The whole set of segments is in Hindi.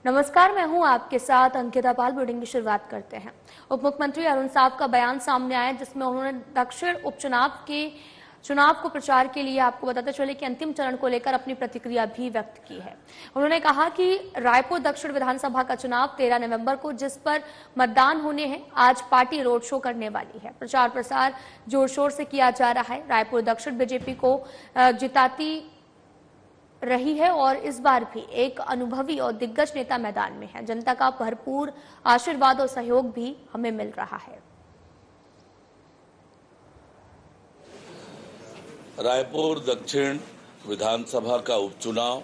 नमस्कार, मैं हूं आपके साथ अंकिता पाल। बुलेटिन की शुरुआत करते हैं। उप मुख्यमंत्री अरुण साव का बयान सामने आया जिसमें उन्होंने दक्षिण उपचुनाव के चुनाव को प्रचार के लिए आपको बताते चले कि अंतिम चरण को लेकर अपनी प्रतिक्रिया भी व्यक्त की है। उन्होंने कहा कि रायपुर दक्षिण विधानसभा का चुनाव 13 नवंबर को जिस पर मतदान होने हैं, आज पार्टी रोड शो करने वाली है। प्रचार प्रसार जोर शोर से किया जा रहा है। रायपुर दक्षिण बीजेपी को जिताती रही है और इस बार भी एक अनुभवी और दिग्गज नेता मैदान में है। जनता का भरपूर आशीर्वाद और सहयोग भी हमें मिल रहा है। रायपुर दक्षिण विधानसभा का उपचुनाव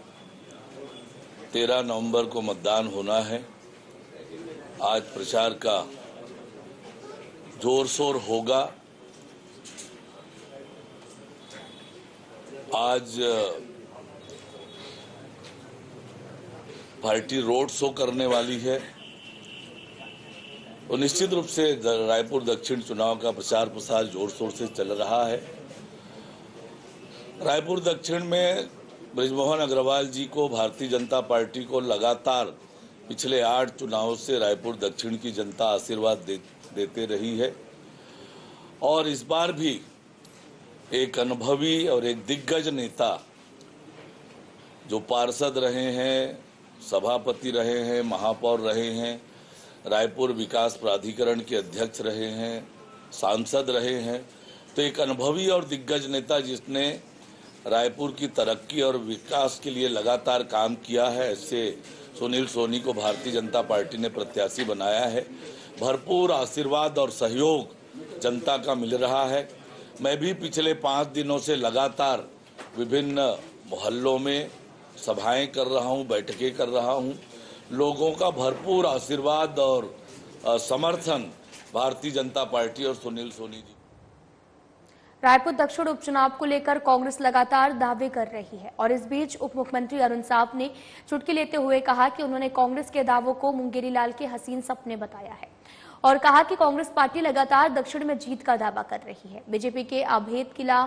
13 नवंबर को मतदान होना है। आज प्रचार का जोर शोर होगा। आज पार्टी रोड शो करने वाली है और निश्चित रूप से रायपुर दक्षिण चुनाव का प्रचार प्रसार जोर शोर से चल रहा है। रायपुर दक्षिण में बृजमोहन अग्रवाल जी को, भारतीय जनता पार्टी को लगातार पिछले 8 चुनावों से रायपुर दक्षिण की जनता आशीर्वाद देते रही है और इस बार भी एक अनुभवी और एक दिग्गज नेता जो पार्षद रहे हैं, सभापति रहे हैं, महापौर रहे हैं, रायपुर विकास प्राधिकरण के अध्यक्ष रहे हैं, सांसद रहे हैं, तो एक अनुभवी और दिग्गज नेता जिसने रायपुर की तरक्की और विकास के लिए लगातार काम किया है, ऐसे सुनील सोनी को भारतीय जनता पार्टी ने प्रत्याशी बनाया है। भरपूर आशीर्वाद और सहयोग जनता का मिल रहा है। मैं भी पिछले 5 दिनों से लगातार विभिन्न मोहल्लों में सभाएं कर रहा हूं, बैठकें कर रहा हूं। लोगों का भरपूर आशीर्वाद और समर्थन भारतीय जनता पार्टी और सुनील सोनी जी। रायपुर दक्षिण उपचुनाव को लेकर कांग्रेस लगातार दावे कर रही है और इस बीच उप मुख्यमंत्री अरुण साव ने चुटकी लेते हुए कहा कि उन्होंने कांग्रेस के दावों को मुंगेरी लाल के हसीन सपने बताया है और कहा कि कांग्रेस पार्टी लगातार दक्षिण में जीत का दावा कर रही है। बीजेपी के अभेद किला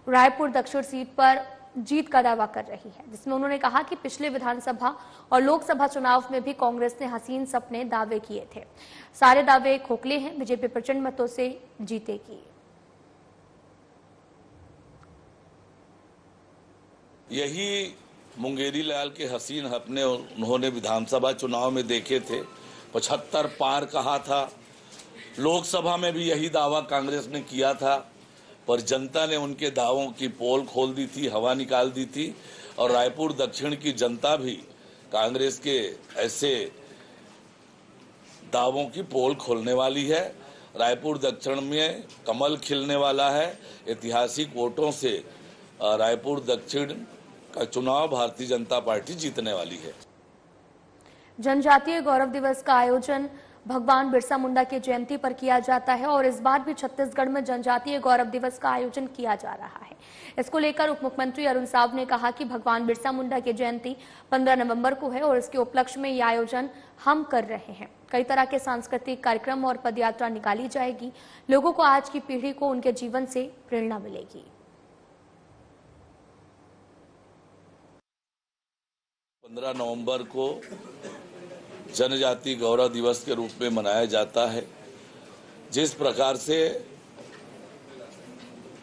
रायपुर दक्षिण सीट पर जीत का दावा कर रही है, जिसमें उन्होंने कहा कि पिछले विधानसभा और लोकसभा चुनाव में भी कांग्रेस ने हसीन सपने दावे किए थे। सारे दावे खोखले हैं। बीजेपी प्रचंड मतों से जीतेगी। यही मुंगेरी लाल के हसीन सपने उन्होंने विधानसभा चुनाव में देखे थे। 75 पार कहा था। लोकसभा में भी यही दावा कांग्रेस ने किया था, पर जनता ने उनके दावों की पोल खोल दी थी, हवा निकाल दी थी और रायपुर दक्षिण की जनता भी कांग्रेस के ऐसे दावों की पोल खोलने वाली है। रायपुर दक्षिण में कमल खिलने वाला है। ऐतिहासिक वोटों से रायपुर दक्षिण का चुनाव भारतीय जनता पार्टी जीतने वाली है। जनजातीय गौरव दिवस का आयोजन भगवान बिरसा मुंडा की जयंती पर किया जाता है और इस बार भी छत्तीसगढ़ में जनजातीय गौरव दिवस का आयोजन किया जा रहा है। इसको लेकर उप मुख्यमंत्री अरुण साव ने कहा कि भगवान बिरसा मुंडा की जयंती 15 नवंबर को है और इसके उपलक्ष्य में यह आयोजन हम कर रहे हैं। कई तरह के सांस्कृतिक कार्यक्रम और पदयात्रा निकाली जाएगी। लोगों को, आज की पीढ़ी को उनके जीवन से प्रेरणा मिलेगी। 15 नवंबर को जनजाति गौरव दिवस के रूप में मनाया जाता है। जिस प्रकार से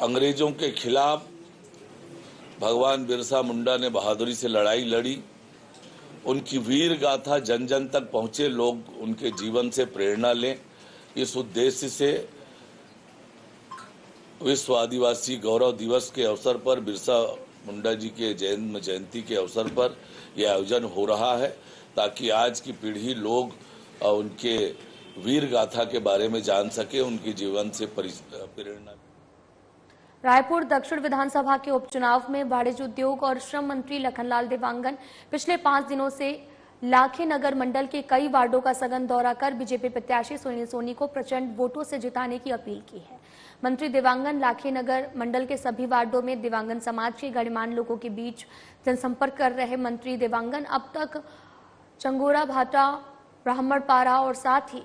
अंग्रेजों के खिलाफ भगवान बिरसा मुंडा ने बहादुरी से लड़ाई लड़ी, उनकी वीर गाथा जन जन तक पहुंचे, लोग उनके जीवन से प्रेरणा लें, इस उद्देश्य से विश्व आदिवासी गौरव दिवस के अवसर पर, बिरसा मुंडा जी के जन्म जयंती के अवसर पर यह आयोजन हो रहा है, ताकि आज की पीढ़ी लोग उनके वीर गाथा के बारे में जान सके, उनके जीवन से प्रेरणा। रायपुर दक्षिण विधानसभा के उपचुनाव में वाणिज्य उद्योग और श्रम मंत्री लखनलाल देवांगन पिछले 5 दिनों से लाखे नगर मंडल के कई वार्डों का सघन दौरा कर बीजेपी प्रत्याशी सुनील सोनी को प्रचंड वोटों से जिताने की अपील की है। मंत्री देवांगन लाखे नगर मंडल के सभी वार्डों में दिव्यांगन समाज के गणमान्य लोगों के बीच जनसंपर्क कर रहे मंत्री देवांगन अब तक चंगोरा, भाटा, ब्राह्मणपारा और साथ ही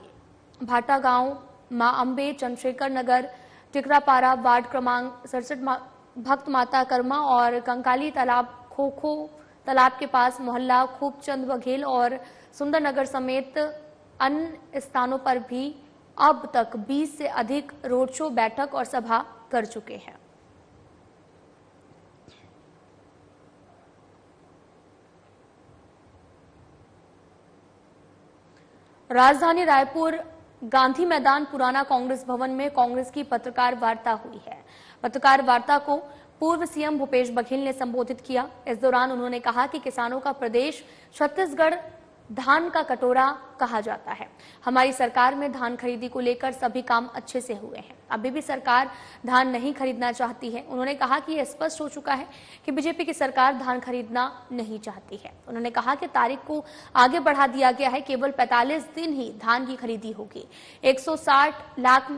भाटा गांव, मां अंबे, चंद्रशेखर नगर, टिकरापारा वार्ड क्रमांक 67 भक्त माता कर्मा और कंकाली तालाब खोखो तालाब के पास मोहल्ला खूबचंद बघेल और सुंदरनगर समेत अन्य स्थानों पर भी अब तक 20 से अधिक रोड शो, बैठक और सभा कर चुके हैं। राजधानी रायपुर गांधी मैदान पुराना कांग्रेस भवन में कांग्रेस की पत्रकार वार्ता हुई है। पत्रकार वार्ता को पूर्व सीएम भूपेश बघेल ने संबोधित किया। इस दौरान उन्होंने कहा कि किसानों का प्रदेश छत्तीसगढ़ धान का कटोरा कहा जाता है। हमारी सरकार में धान खरीदी को लेकर सभी काम अच्छे से हुए हैं। अभी भी सरकार धान नहीं खरीदना चाहती है। उन्होंने कहा कि यह स्पष्ट हो चुका है कि बीजेपी की सरकार धान खरीदना नहीं चाहती है। उन्होंने कहा कि तारीख को आगे बढ़ा दिया गया है। केवल 45 दिन ही धान की खरीदी होगी। 160 लाख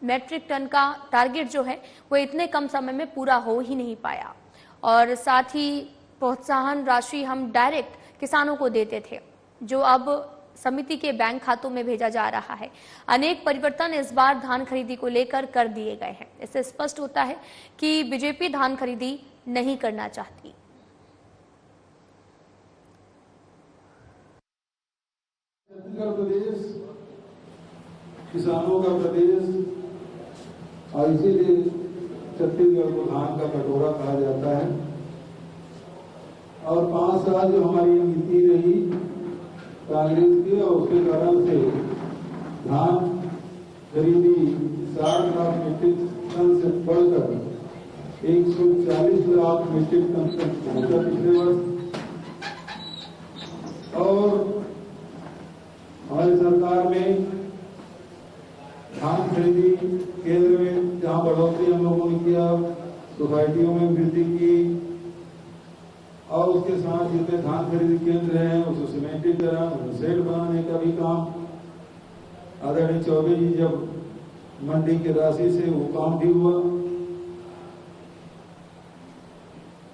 मैट्रिक टन का टारगेट जो है वो इतने कम समय में पूरा हो ही नहीं पाया। और साथ ही प्रोत्साहन राशि हम डायरेक्ट किसानों को देते थे, जो अब समिति के बैंक खातों में भेजा जा रहा है। अनेक परिवर्तन इस बार धान खरीदी को लेकर कर दिए गए हैं। इससे स्पष्ट होता है कि बीजेपी धान खरीदी नहीं करना चाहती। छत्तीसगढ़ प्रदेश किसानों का प्रदेश और इसीलिए छत्तीसगढ़ को धान का कटोरा कहा जाता है। और 5 साल जो हमारी नीति रही कांग्रेस की, और उसके कारण से धान खरीदी 60 लाख मीट्रिक टन से बढ़कर 140 लाख मीट्रिक टन तक पहुंचा पिछले वर्ष। और हमारी सरकार में धान खरीदी केंद्र में जहां बढ़ोतरी हम लोगों ने किया, सोसाइटियों में वृद्धि की, और उसके साथ जितने धान खरीदी केंद्र हैं उसको सीमेंटीकरण, शेड बनाने का भी काम आदरणीय चौबे जी जब मंडी की राशि से वो काम भी हुआ।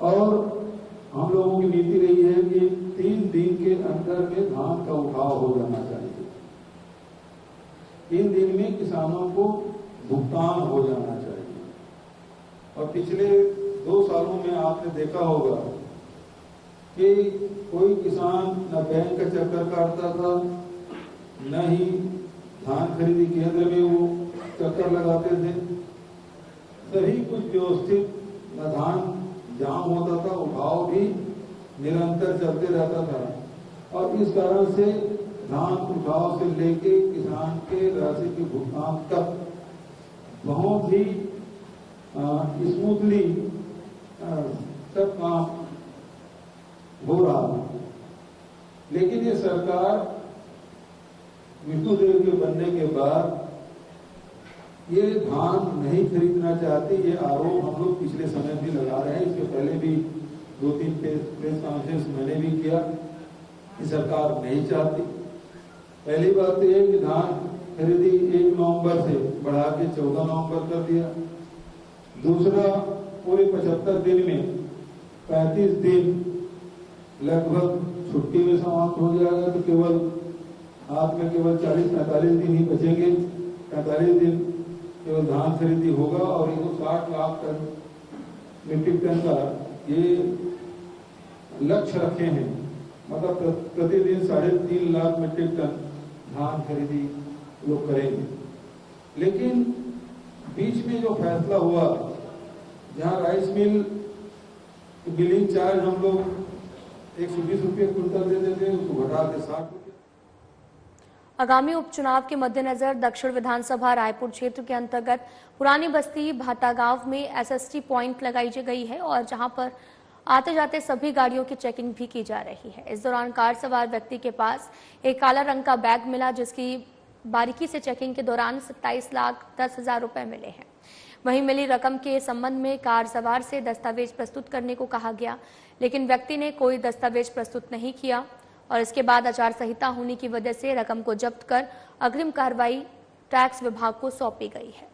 और हम लोगों की नीति रही है कि 3 दिन के अंदर में धान का उठाव हो जाना चाहिए। 3 दिन में किसानों को भुगतान हो जाना चाहिए। और पिछले 2 सालों में आपने देखा होगा कि कोई किसान न बैंक का चक्कर काटता था, न ही धान खरीदी केंद्र में वो चक्कर लगाते थे। सही कुछ व्यवस्थित, न धान जाम होता था, उठाव भी निरंतर चलते रहता था। और इस कारण से धान उठाव से लेके किसान के राशि के भुगतान तक बहुत ही स्मूथली सब काम हो रहा है। लेकिन ये सरकार मृत्युदेव के बनने के बाद ये धान नहीं खरीदना चाहती। ये आरोप हम लोग पिछले समय भी लगा रहे हैं। इसके पहले भी 2-3 प्रेस कॉन्फ्रेंस मैंने भी किया कि सरकार नहीं चाहती। पहली बात तो ये कि धान खरीदी 1 नवंबर से बढ़ा के 14 नवंबर कर दिया। दूसरा, पूरे 75 दिन में 35 दिन लगभग छुट्टी में समाप्त हो जाएगा, तो केवल हाथ में केवल 40-45 दिन ही बचेंगे। 45 दिन केवल धान खरीदी होगा। और 160 लाख टन मीट्रिक टन का ये लक्ष्य रखे हैं। मतलब प्रतिदिन 3.5 लाख मीट्रिक टन धान खरीदी लोग करेंगे। लेकिन बीच में जो फैसला हुआ, जहां राइस मिल बिलिंग चार्ज हम लोग 120 रुपये क्विंटल देते थे, उसको घटा के 60 रुपये। आगामी उपचुनाव के मद्देनजर दक्षिण विधानसभा रायपुर क्षेत्र के अंतर्गत पुरानी बस्ती भाटागांव में एसएसटी पॉइंट लगाई गई है और जहां पर आते जाते सभी गाड़ियों की चेकिंग भी की जा रही है। इस दौरान कार सवार व्यक्ति के पास एक काला रंग का बैग मिला, जिसकी बारीकी से चेकिंग के दौरान 27,10,000 रुपए मिले हैं। वहीं मिली रकम के संबंध में कार सवार से दस्तावेज प्रस्तुत करने को कहा गया, लेकिन व्यक्ति ने कोई दस्तावेज प्रस्तुत नहीं किया और इसके बाद आचार संहिता होने की वजह से रकम को जब्त कर अग्रिम कार्रवाई टैक्स विभाग को सौंपी गई है।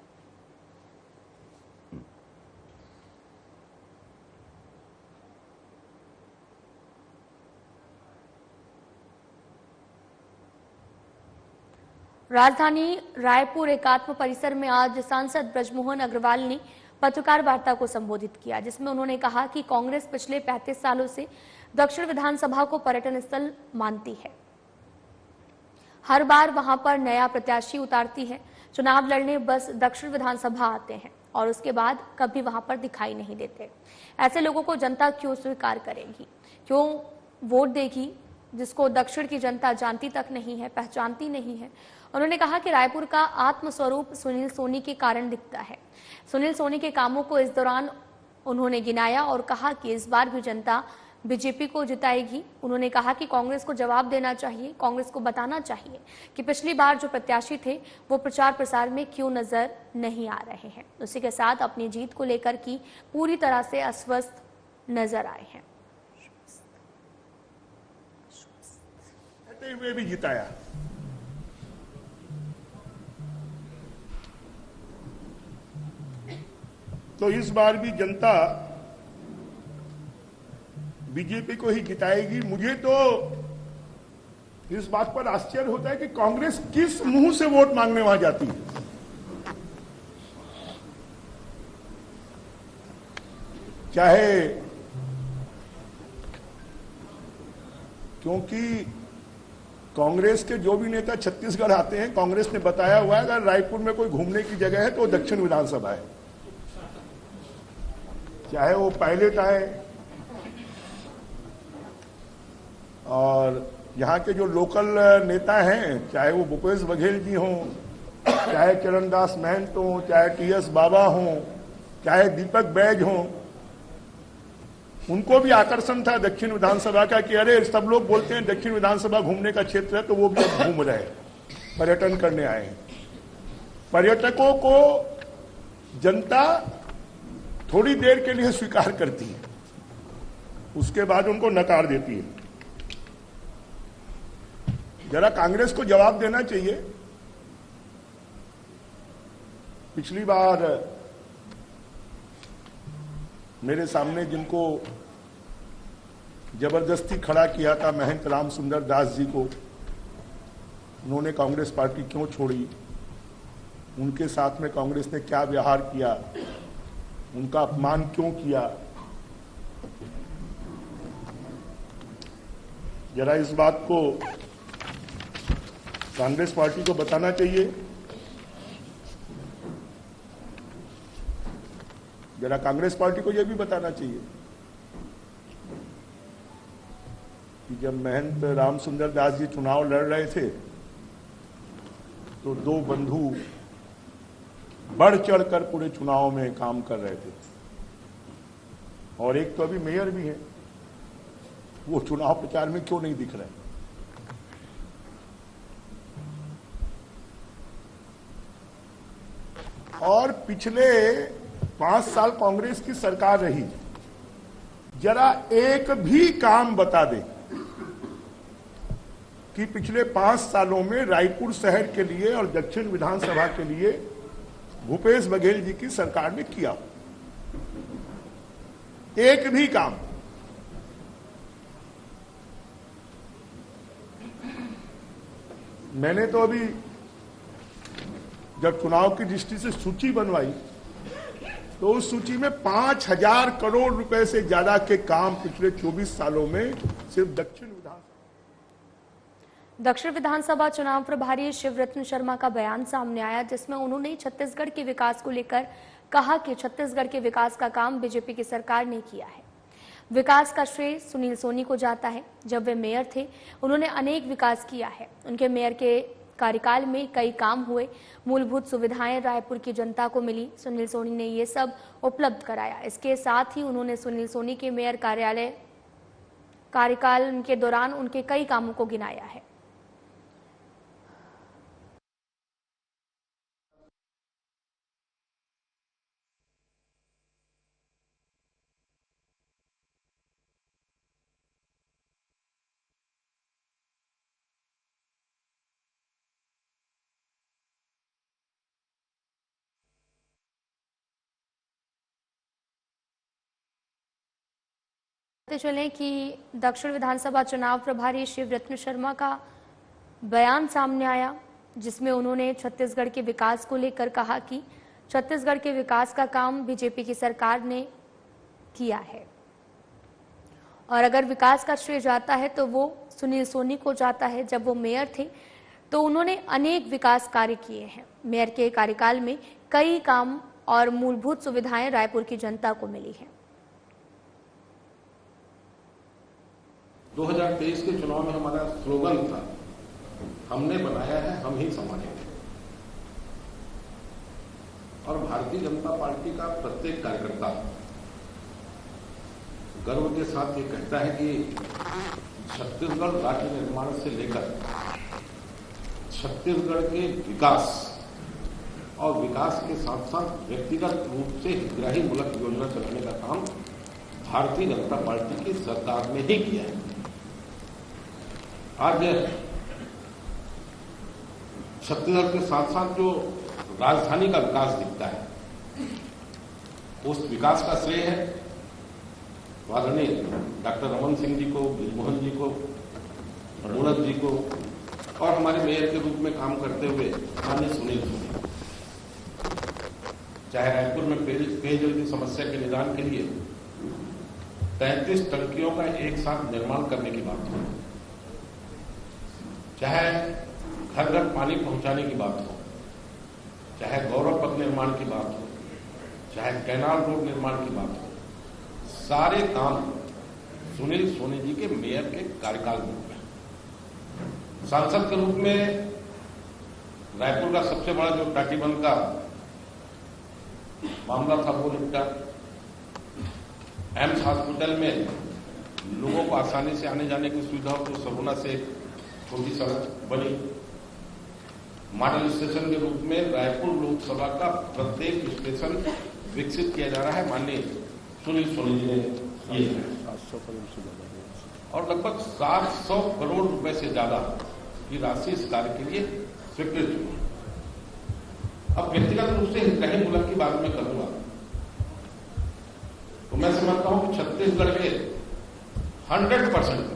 राजधानी रायपुर एकात्म परिसर में आज सांसद ब्रजमोहन अग्रवाल ने पत्रकार वार्ता को संबोधित किया, जिसमें उन्होंने कहा कि कांग्रेस पिछले 35 सालों से दक्षिण विधानसभा को पर्यटन स्थल मानती है। हर बार वहां पर नया प्रत्याशी उतारती है। चुनाव लड़ने बस दक्षिण विधानसभा आते हैं और उसके बाद कभी वहां पर दिखाई नहीं देते। ऐसे लोगों को जनता क्यों स्वीकार करेगी, क्यों वोट देगी, जिसको दक्षिण की जनता जानती तक नहीं है, पहचानती नहीं है। उन्होंने कहा कि रायपुर का आत्मस्वरूप सुनील सोनी के कारण दिखता है। सुनील सोनी के कामों को इस दौरान उन्होंने गिनाया और कहा कि इस बार भी जनता बीजेपी को जिताएगी। उन्होंने कहा कि कांग्रेस को जवाब देना चाहिए, कांग्रेस को बताना चाहिए कि पिछली बार जो प्रत्याशी थे वो प्रचार प्रसार में क्यों नजर नहीं आ रहे हैं। उसी के साथ अपनी जीत को लेकर की पूरी तरह से अस्वस्थ नजर आए हैं। हुए भी जिताया। तो इस बार भी जनता बीजेपी को ही जिताएगी। मुझे तो इस बात पर आश्चर्य होता है कि कांग्रेस किस मुंह से वोट मांगने वहां जाती है। चाहे क्योंकि कांग्रेस के जो भी नेता छत्तीसगढ़ आते हैं, कांग्रेस ने बताया हुआ है अगर रायपुर में कोई घूमने की जगह है तो दक्षिण विधानसभा है। चाहे वो पायलट आए और यहाँ के जो लोकल नेता हैं, चाहे वो भूपेश बघेल जी हों, चाहे चरणदास महंत हों, चाहे टीएस बाबा हों, चाहे दीपक बैज हों, उनको भी आकर्षण था दक्षिण विधानसभा का कि अरे सब लोग बोलते हैं दक्षिण विधानसभा घूमने का क्षेत्र है, तो वो भी अब घूम रहे हैं, पर्यटन करने आए हैं। पर्यटकों को जनता थोड़ी देर के लिए स्वीकार करती है, उसके बाद उनको नकार देती है। जरा कांग्रेस को जवाब देना चाहिए। पिछली बार मेरे सामने जिनको जबरदस्ती खड़ा किया था महंत राम सुंदर दास जी को, उन्होंने कांग्रेस पार्टी क्यों छोड़ी, उनके साथ में कांग्रेस ने क्या व्यवहार किया, उनका अपमान क्यों किया, जरा इस बात को कांग्रेस पार्टी को बताना चाहिए। जरा कांग्रेस पार्टी को यह भी बताना चाहिए कि जब महंत राम सुंदर दास जी चुनाव लड़ रहे थे तो दो बंधु बढ़ चढ़कर पूरे चुनाव में काम कर रहे थे, और एक तो अभी मेयर भी है, वो चुनाव प्रचार में क्यों नहीं दिख रहे। और पिछले 5 साल कांग्रेस की सरकार रही, जरा एक भी काम बता दे कि पिछले 5 सालों में रायपुर शहर के लिए और दक्षिण विधानसभा के लिए भूपेश बघेल जी की सरकार ने किया। एक भी काम। मैंने तो अभी जब चुनाव की दृष्टि से सूची बनवाई तो उस सूची में 5,000 करोड़ रुपए से ज्यादा के काम पिछले 24 सालों में सिर्फ दक्षिण विधानसभा चुनाव प्रभारी शिवरत्न शर्मा का बयान सामने आया, जिसमें उन्होंने छत्तीसगढ़ के विकास को लेकर कहा कि छत्तीसगढ़ के विकास का काम बीजेपी की सरकार ने किया है। विकास का श्रेय सुनील सोनी को जाता है। जब वे मेयर थे उन्होंने अनेक विकास किया है। उनके मेयर के कार्यकाल में कई काम हुए, मूलभूत सुविधाएं रायपुर की जनता को मिली। सुनील सोनी ने ये सब उपलब्ध कराया। इसके साथ ही उन्होंने सुनील सोनी के मेयर कार्यकाल के दौरान उनके कई कामों को गिनाया है। चलें कि दक्षिण विधानसभा चुनाव प्रभारी शिवरत्न शर्मा का बयान सामने आया, जिसमें उन्होंने छत्तीसगढ़ के विकास को लेकर कहा कि छत्तीसगढ़ के विकास का काम बीजेपी की सरकार ने किया है और अगर विकास का श्रेय जाता है तो वो सुनील सोनी को जाता है। जब वो मेयर थे तो उन्होंने अनेक विकास कार्य किए हैं। मेयर के कार्यकाल में कई काम और मूलभूत सुविधाएं रायपुर की जनता को मिली हैं। 2023 के चुनाव में हमारा स्लोगन था, हमने बनाया है हम ही संभालेंगे। और भारतीय जनता पार्टी का प्रत्येक कार्यकर्ता गर्व के साथ ये कहता है कि छत्तीसगढ़ राज्य निर्माण से लेकर छत्तीसगढ़ के विकास और विकास के साथ साथ व्यक्तिगत रूप से हितग्राहीमूलक योजना चलाने का काम भारतीय जनता पार्टी की सरकार ने ही किया है। आज छत्तीसगढ़ के साथ साथ जो राजधानी का विकास दिखता है, उस विकास का श्रेय है आदरणीय डॉक्टर रमन सिंह जी को, बृजमोहन जी को, मूरत जी को और हमारे मेयर के रूप में काम करते हुए माननीय सुनील सोनी। चाहे रायपुर में पेयजल की समस्या के निदान के लिए 33 टंकियों का एक साथ निर्माण करने की बात हो, चाहे घर घर पानी पहुंचाने की बात हो, चाहे गौरव पथ निर्माण की बात हो, चाहे कैनाल रोड निर्माण की बात हो, सारे काम सुनील सोनी जी के मेयर के कार्यकाल में हुए। सांसद के रूप में रायपुर का सबसे बड़ा जो टाटीबंध का मामला था वो निपटा। एम्स हॉस्पिटल में लोगों को आसानी से आने जाने की सुविधा हो तो सरोना से छोटी सड़क बनी। मॉडल स्टेशन के रूप में रायपुर लोकसभा का प्रत्येक स्टेशन विकसित किया जा रहा है। माननीय सुनील सोनी जी ने किए हैं और लगभग 700 करोड़ रुपए से ज्यादा की राशि इस कार्य के लिए स्वीकृत हुई। अब व्यक्तिगत रूप से हितग्राहीमूलक की बात मैं करूंगा तो मैं समझता हूं कि छत्तीसगढ़ के 100%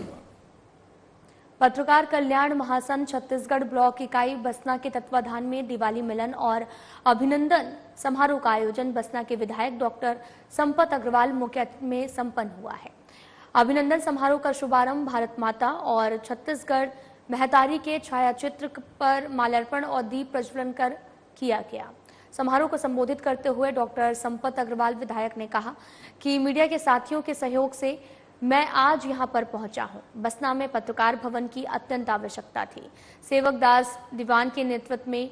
पत्रकार कल्याण महासंघ छत्तीसगढ़ ब्लॉक इकाई बसना के तत्वाधान में दिवाली मिलन और अभिनंदन समारोह का आयोजन बसना के विधायक डॉक्टर संपत अग्रवाल मुख्य में संपन्न हुआ है। अभिनंदन समारोह का शुभारंभ भारत माता और छत्तीसगढ़ महतारी के छायाचित्र पर माल्यार्पण और दीप प्रज्वलन कर किया गया। समारोह को संबोधित करते हुए डॉक्टर संपत अग्रवाल विधायक ने कहा कि मीडिया के साथियों के सहयोग से मैं आज यहां पर पहुंचा हूं। बसना में पत्रकार भवन की अत्यंत आवश्यकता थी। सेवक दास दीवान के नेतृत्व में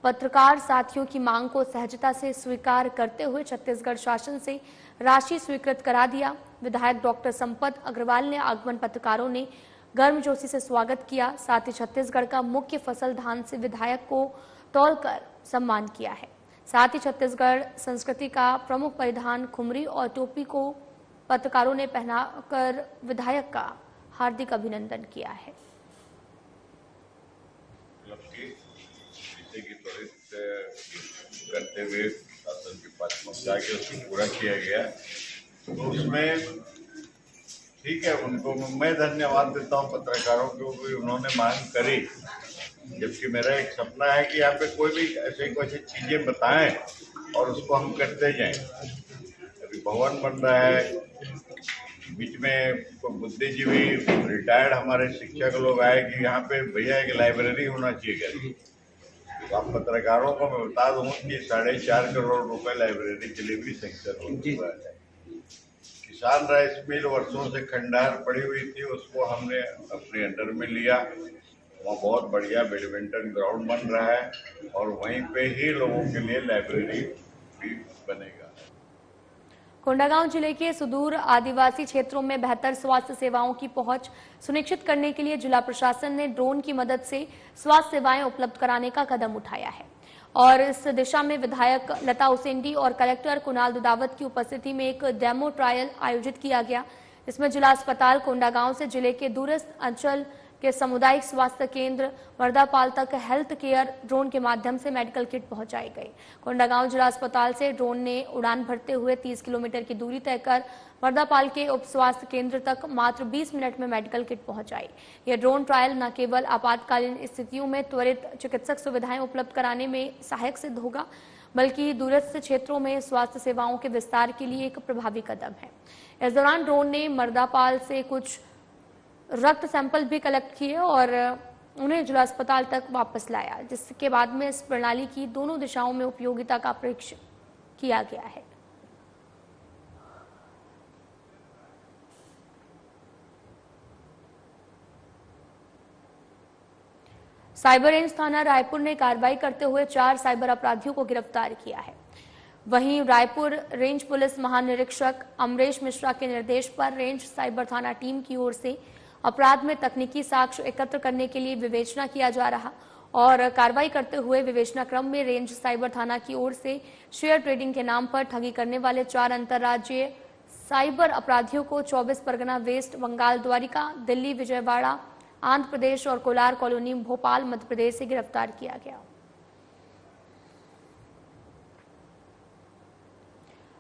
पत्रकार साथियों की मांग को सहजता से स्वीकार करते हुए छत्तीसगढ़ शासन से राशि स्वीकृत करा दिया। विधायक डॉक्टर संपत अग्रवाल ने आगमन पत्रकारों ने गर्मजोशी से स्वागत किया। साथ ही छत्तीसगढ़ का मुख्य फसल धान से विधायक को तौलकर सम्मान किया है। साथ ही छत्तीसगढ़ संस्कृति का प्रमुख परिधान खुमरी और टोपी को पत्रकारों ने पहनाकर विधायक का हार्दिक अभिनंदन किया है। की त्वरित करते हुए शासन के पास पहुंचा के उसको पूरा किया गया तो उसमें ठीक है, उनको मैं धन्यवाद देता हूं पत्रकारों को भी उन्होंने मांग करी। जबकि मेरा एक सपना है कि यहाँ पे कोई भी ऐसे चीजें बताएं और उसको हम करते जाएं। अभी भवन बन रहा है, बीच में बुद्धिजीवी रिटायर्ड हमारे शिक्षक लोग आए कि यहाँ पे भैया एक लाइब्रेरी होना चाहिए। तो आप पत्रकारों को मैं बता दूं कि 4.5 करोड़ रुपए लाइब्रेरी के लिए भी सैंक्शन हो चुका है। किसान राइस मिल वर्षों से खंडहर पड़ी हुई थी, उसको हमने अपने अंडर में लिया। वहाँ बहुत बढ़िया बैडमिंटन ग्राउंड बन रहा है और वहीं पे ही लोगों के लिए लाइब्रेरी भी बनेगा। कोंडागांव जिले के सुदूर आदिवासी क्षेत्रों में बेहतर स्वास्थ्य सेवाओं की पहुंच सुनिश्चित करने के लिए जिला प्रशासन ने ड्रोन की मदद से स्वास्थ्य सेवाएं उपलब्ध कराने का कदम उठाया है और इस दिशा में विधायक लता उसेंडी और कलेक्टर कुणाल दुदावत की उपस्थिति में एक डेमो ट्रायल आयोजित किया गया। इसमें जिला अस्पताल कोंडागांव से जिले के दूरस्थ अंचल के सामुदायिक स्वास्थ्य केंद्र वर्धापाल तक हेल्थ केयर ड्रोन के माध्यम से मेडिकल किट पहुंचाई गई। कोंडागांव जिला अस्पताल से ड्रोन ने उड़ान भरते हुए 30 किलोमीटर की दूरी तय कर वर्धापाल के उप स्वास्थ्य केंद्र तक मात्र 20 मिनट में मेडिकल किट पहुंचाई। यह ड्रोन ट्रायल न केवल आपातकालीन स्थितियों में त्वरित चिकित्सक सुविधाएं उपलब्ध कराने में सहायक सिद्ध होगा, बल्कि दूरस्थ क्षेत्रों में स्वास्थ्य सेवाओं के विस्तार के लिए एक प्रभावी कदम है। इस दौरान ड्रोन ने मर्दापाल से कुछ रक्त सैंपल भी कलेक्ट किए और उन्हें जिला अस्पताल तक वापस लाया, जिसके बाद में इस प्रणाली की दोनों दिशाओं में उपयोगिता का परीक्षण किया गया है। साइबर रेंज थाना रायपुर ने कार्रवाई करते हुए 4 साइबर अपराधियों को गिरफ्तार किया है। वहीं रायपुर रेंज पुलिस महानिरीक्षक अमरेश मिश्रा के निर्देश पर रेंज साइबर थाना टीम की ओर से अपराध में तकनीकी साक्ष्य एकत्र करने के लिए विवेचना किया जा रहा और कार्रवाई करते हुए विवेचना क्रम में रेंज साइबर थाना की ओर से शेयर ट्रेडिंग के नाम पर ठगी करने वाले 4 अंतर्राज्यीय साइबर अपराधियों को 24 परगना वेस्ट बंगाल द्वारिका दिल्ली विजयवाड़ा आंध्र प्रदेश और कोलार कॉलोनी भोपाल मध्य प्रदेश से गिरफ्तार किया गया।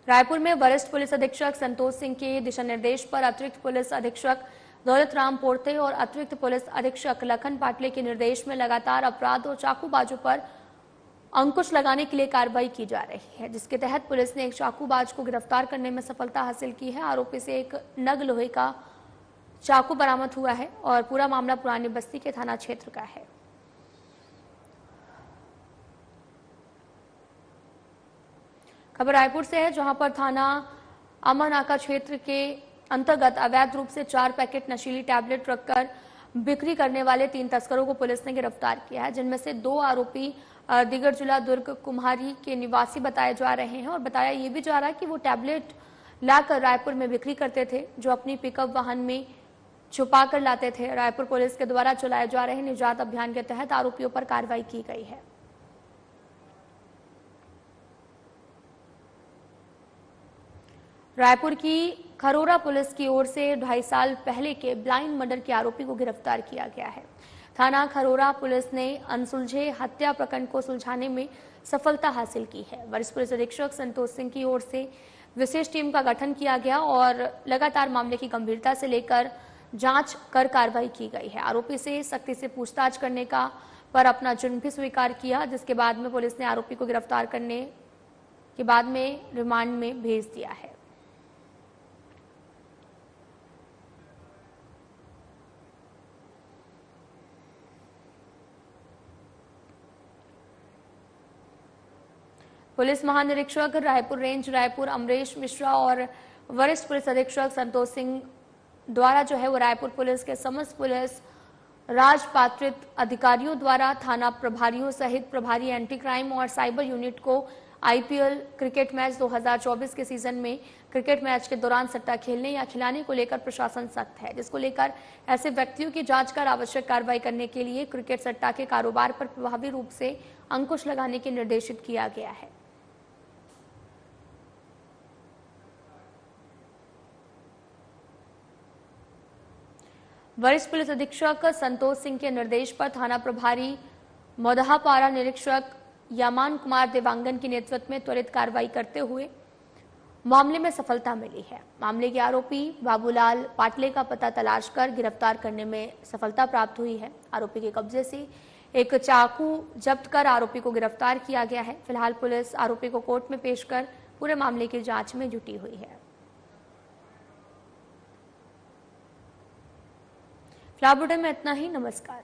रायपुर में वरिष्ठ पुलिस अधीक्षक संतोष सिंह के दिशा निर्देश पर अतिरिक्त पुलिस अधीक्षक दौलत राम पोर्ते और अतिरिक्त पुलिस अधीक्षक लखन पाटले के निर्देश में लगातार अपराध और चाकूबाजों पर अंकुश लगाने के लिए कार्रवाई की जा रही है, जिसके तहत पुलिस ने एक चाकूबाज को गिरफ्तार करने में सफलता हासिल की है। आरोपी से एक नग लोहे का चाकू बरामद हुआ है और पूरा मामला पुरानी बस्ती के थाना क्षेत्र का है। खबर रायपुर से है, जहां पर थाना अमरनाका क्षेत्र के अंतर्गत अवैध रूप से 4 पैकेट नशीली टैबलेट रखकर बिक्री करने वाले 3 तस्करों को पुलिस ने गिरफ्तार किया है, जिनमें से 2 आरोपी दिगर जिला दुर्ग कुम्हारी के निवासी बताए जा रहे हैं और बताया ये भी जा रहा है कि वो टैबलेट लाकर रायपुर में बिक्री करते थे, जो अपनी पिकअप वाहन में छुपा कर लाते थे। रायपुर पुलिस के द्वारा चलाए जा रहे निजात अभियान के तहत आरोपियों पर कार्रवाई की गई है। रायपुर की खरोरा पुलिस की ओर से 2.5 साल पहले के ब्लाइंड मर्डर के आरोपी को गिरफ्तार किया गया है। थाना खरोरा पुलिस ने अनसुलझे हत्या प्रकरण को सुलझाने में सफलता हासिल की है। वरिष्ठ पुलिस अधीक्षक संतोष सिंह की ओर से विशेष टीम का गठन किया गया और लगातार मामले की गंभीरता से लेकर जांच कर कार्रवाई की गई है। आरोपी से सख्ती से पूछताछ करने का पर अपना जुर्म भी स्वीकार किया, जिसके बाद में पुलिस ने आरोपी को गिरफ्तार करने के बाद में रिमांड में भेज दिया है। पुलिस महानिरीक्षक रायपुर रेंज रायपुर अमरेश मिश्रा और वरिष्ठ पुलिस अधीक्षक संतोष सिंह द्वारा जो है वो रायपुर पुलिस के समस्त पुलिस राजपात्रित अधिकारियों द्वारा थाना प्रभारियों सहित प्रभारी एंटी क्राइम और साइबर यूनिट को आईपीएल क्रिकेट मैच 2024 के सीजन में क्रिकेट मैच के दौरान सट्टा खेलने या खिलाने को लेकर प्रशासन सख्त है, जिसको लेकर ऐसे व्यक्तियों की जांच कर आवश्यक कार्रवाई करने के लिए क्रिकेट सट्टा के कारोबार पर प्रभावी रूप से अंकुश लगाने के निर्देशित किया गया है। वरिष्ठ पुलिस अधीक्षक संतोष सिंह के निर्देश पर थाना प्रभारी मोदहापारा निरीक्षक यामान कुमार देवांगन के नेतृत्व में त्वरित कार्रवाई करते हुए मामले में सफलता मिली है। मामले के आरोपी बाबूलाल पाटले का पता तलाश कर गिरफ्तार करने में सफलता प्राप्त हुई है। आरोपी के कब्जे से एक चाकू जब्त कर आरोपी को गिरफ्तार किया गया है। फिलहाल पुलिस आरोपी को कोर्ट में पेश कर पूरे मामले की जांच में जुटी हुई है। फिलहाल बुलेटिन में इतना ही। नमस्कार।